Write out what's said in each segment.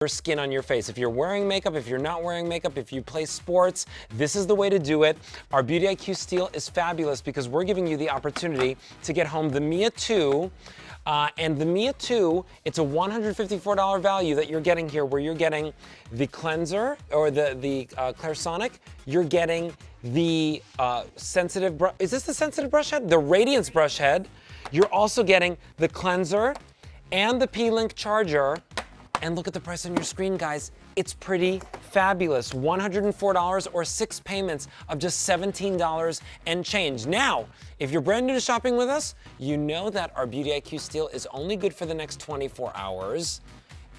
your skin on your face. If you're wearing makeup, if you're not wearing makeup, if you play sports, this is the way to do it. Our Beauty IQ Steel is fabulous because we're giving you the opportunity to get home the Mia 2. And the Mia 2, it's a $154 value that you're getting here, where you're getting the cleanser, or the Clarisonic. You're getting the sensitive brush. Is this the sensitive brush head? The Radiance brush head. You're also getting the cleanser and the P-Link charger. And look at the price on your screen, guys. It's pretty fabulous. $104 or 6 payments of just $17 and change. Now, if you're brand new to shopping with us, you know that our Beauty IQ Steel is only good for the next 24 hours.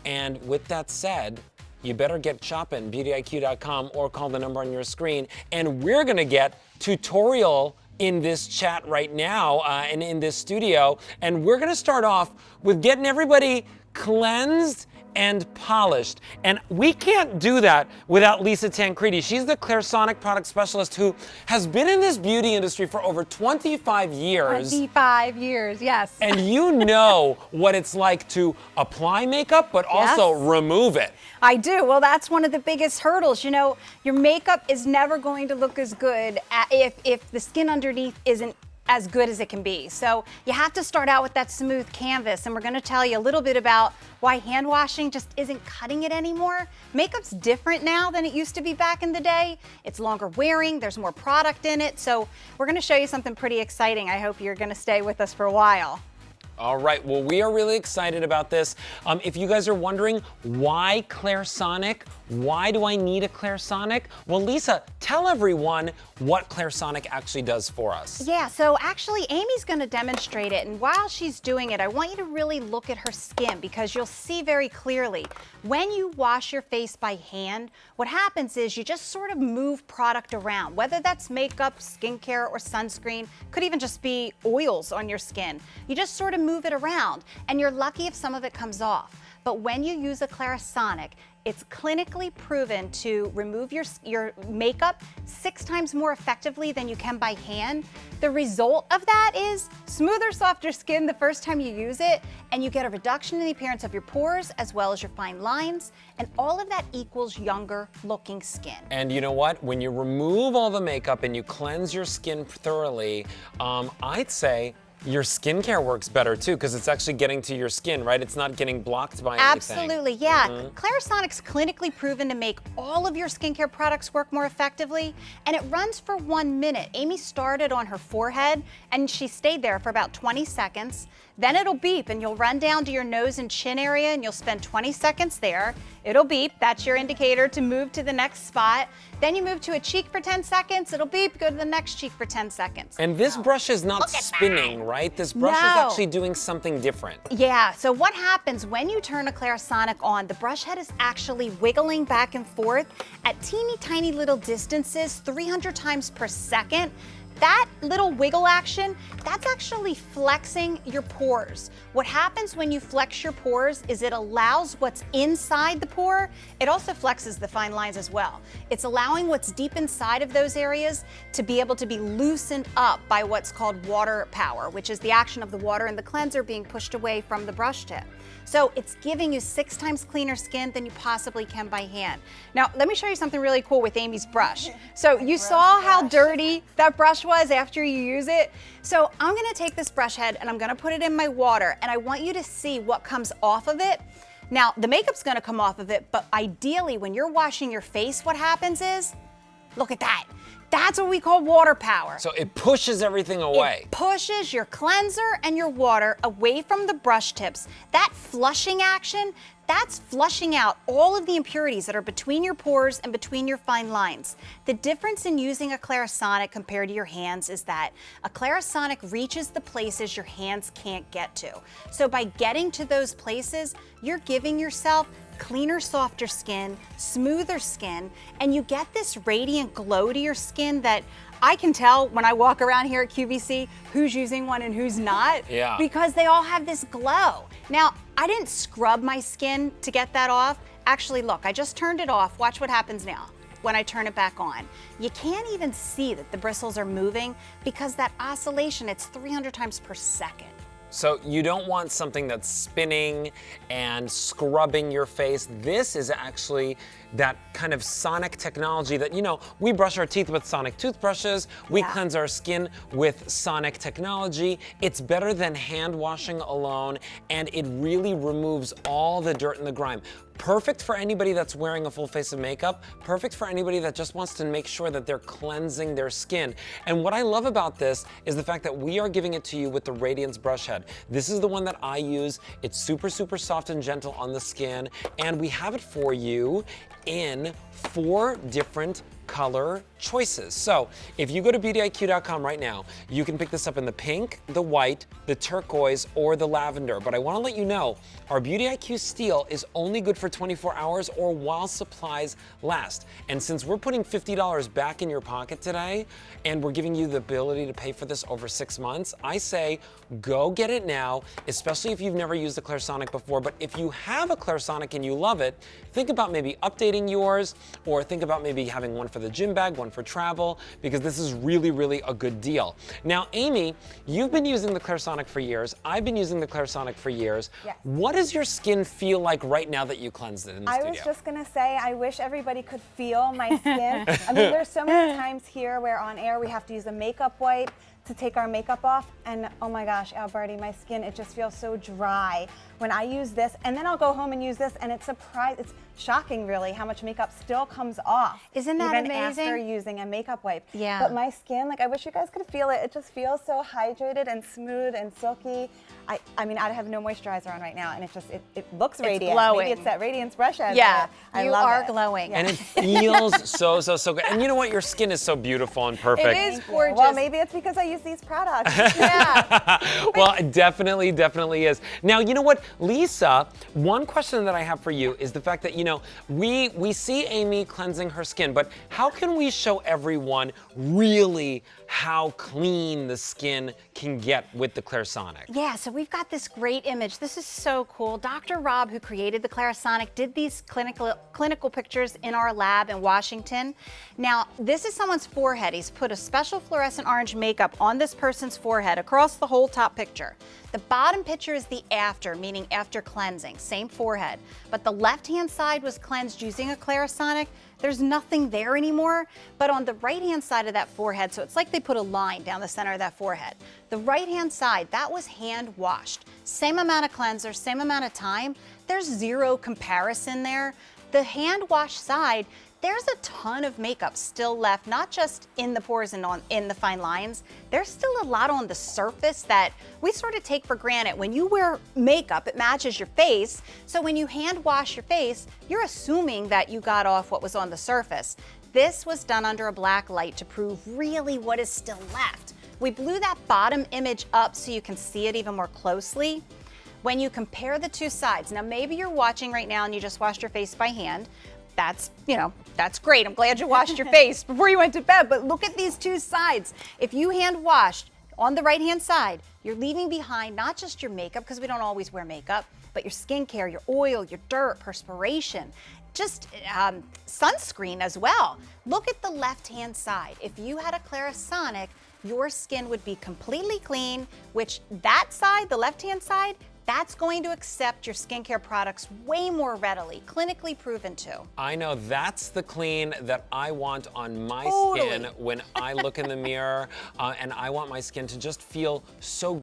And with that said, you better get shopping, beautyiq.com, or call the number on your screen. And we're gonna get tutorial in this chat right now and in this studio. And we're gonna start off with getting everybody cleansed and polished. And we can't do that without Lisa Tancredi. She's the Clarisonic product specialist who has been in this beauty industry for over 25 years. 25 years, yes. And you know what it's like to apply makeup, but also remove it. I do. Well, that's one of the biggest hurdles. You know, your makeup is never going to look as good if the skin underneath isn't as good as it can be. So you have to start out with that smooth canvas, and we're going to tell you a little bit about why hand washing just isn't cutting it anymore. Makeup's different now than it used to be back in the day. It's longer wearing, there's more product in it, so we're going to show you something pretty exciting. I hope you're going to stay with us for a while. All right, well, we are really excited about this. If you guys are wondering why Clarisonic, why do I need a Clarisonic? Well, Lisa, tell everyone what Clarisonic actually does for us. Yeah, so actually Amy's gonna demonstrate it, and while she's doing it, I want you to really look at her skin, because you'll see very clearly, when you wash your face by hand, what happens is you just sort of move product around, whether that's makeup, skincare, or sunscreen, could even just be oils on your skin. You just sort of move it around, and you're lucky if some of it comes off. But when you use a Clarisonic, it's clinically proven to remove your makeup 6 times more effectively than you can by hand. The result of that is smoother, softer skin the first time you use it, and you get a reduction in the appearance of your pores as well as your fine lines, and all of that equals younger looking skin. And you know what? When you remove all the makeup and you cleanse your skin thoroughly, I'd say your skincare works better too, because it's actually getting to your skin, right? It's not getting blocked by anything. Absolutely, yeah. Clarisonic's clinically proven to make all of your skincare products work more effectively, and it runs for 1 minute. Amy started on her forehead, and she stayed there for about 20 seconds. Then it'll beep, and you'll run down to your nose and chin area, and you'll spend 20 seconds there. It'll beep, that's your indicator to move to the next spot. Then you move to a cheek for 10 seconds, it'll beep, go to the next cheek for 10 seconds. And this brush is not spinning, right? This brush is actually doing something different. Yeah, so what happens when you turn a Clarisonic on, the brush head is actually wiggling back and forth at teeny tiny little distances, 300 times per second. That little wiggle action, that's actually flexing your pores. What happens when you flex your pores is it allows what's inside the pore, it also flexes the fine lines as well. It's allowing what's deep inside of those areas to be able to be loosened up by what's called water power, which is the action of the water in the cleanser being pushed away from the brush tip. So it's giving you 6 times cleaner skin than you possibly can by hand. Now, let me show you something really cool with Amy's brush. So you saw how dirty that brush was after you use it. So I'm gonna take this brush head and I'm gonna put it in my water, and I want you to see what comes off of it. Now, the makeup's gonna come off of it, but ideally when you're washing your face, what happens is, look at that. That's what we call water power. So it pushes everything away. It pushes your cleanser and your water away from the brush tips. That flushing action, that's flushing out all of the impurities that are between your pores and between your fine lines. The difference in using a Clarisonic compared to your hands is that a Clarisonic reaches the places your hands can't get to. So by getting to those places, you're giving yourself cleaner, softer skin, smoother skin, and you get this radiant glow to your skin that I can tell when I walk around here at QVC who's using one and who's not, because they all have this glow. Now, I didn't scrub my skin to get that off. Actually, look, I just turned it off. Watch what happens now when I turn it back on. You can't even see that the bristles are moving because that oscillation, it's 300 times per second. So you don't want something that's spinning and scrubbing your face. This is actually that kind of sonic technology that, you know, we brush our teeth with sonic toothbrushes, we cleanse our skin with sonic technology. It's better than hand washing alone, and it really removes all the dirt and the grime. Perfect for anybody that's wearing a full face of makeup, perfect for anybody that just wants to make sure that they're cleansing their skin. And what I love about this is the fact that we are giving it to you with the Radiance brush head. This is the one that I use. It's super, super soft and gentle on the skin, and we have it for you in 4 different color choices. So if you go to beautyiq.com right now, you can pick this up in the pink, the white, the turquoise, or the lavender. But I want to let you know, our Beauty IQ Steel is only good for 24 hours or while supplies last. And since we're putting $50 back in your pocket today, and we're giving you the ability to pay for this over 6 months, I say go get it now, especially if you've never used a Clarisonic before. But if you have a Clarisonic and you love it, think about maybe updating yours, or think about maybe having one for the gym bag, one for travel, because this is really, really a good deal. Now, Amy, you've been using the Clarisonic for years. I've been using the Clarisonic for years. Yes. What does your skin feel like right now that you cleansed it in the studio? I was just gonna say, I wish everybody could feel my skin. I mean, there's so many times here where on air we have to use a makeup wipe to take our makeup off, and oh my gosh, Alberti, my skin, it just feels so dry when I use this, and then I'll go home and use this, and it's shocking really how much makeup still comes off. Isn't that even amazing? after using a makeup wipe. Yeah. But my skin, like I wish you guys could feel it. It just feels so hydrated and smooth and silky. I mean, I have no moisturizer on right now, and it looks radiant. glowing. Maybe it's that Radiance brush head. Yeah, I you love are it. glowing. And it feels so, so, so good. And you know what? Your skin is so beautiful and perfect. It is gorgeous. Well, maybe it's because I use these products. Yeah. Well, it definitely, definitely is. Now, you know what, Lisa, one question that I have for you is the fact that, you know, we see Amy cleansing her skin, but how can we show everyone really how clean the skin can get with the Clarisonic? Yeah, so we've got this great image. This is so cool. Dr. Rob, who created the Clarisonic, did these clinical pictures in our lab in Washington. Now, this is someone's forehead. He's put a special fluorescent orange makeup on this person's forehead across the whole top picture. The bottom picture is the after, meaning after cleansing, same forehead. But the left-hand side was cleansed using a Clarisonic. There's nothing there anymore, but on the right-hand side of that forehead, so it's like they put a line down the center of that forehead. The right-hand side, that was hand washed. Same amount of cleanser, same amount of time. There's zero comparison there. The hand wash side, there's a ton of makeup still left, not just in the pores and in the fine lines. There's still a lot on the surface that we sort of take for granted. When you wear makeup, it matches your face. So when you hand wash your face, you're assuming that you got off what was on the surface. This was done under a black light to prove really what is still left. We blew that bottom image up so you can see it even more closely. When you compare the two sides, now maybe you're watching right now and you just washed your face by hand. That's, you know, that's great. I'm glad you washed your face before you went to bed, but look at these two sides. If you hand washed on the right-hand side, you're leaving behind not just your makeup, because we don't always wear makeup, but your skincare, your oil, your dirt, perspiration, just sunscreen as well. Look at the left-hand side. If you had a Clarisonic, your skin would be completely clean, which that side, the left-hand side, that's going to accept your skincare products way more readily, clinically proven to. I know that's the clean that I want on my Totally. skin when I look in the mirror, and I want my skin to just feel so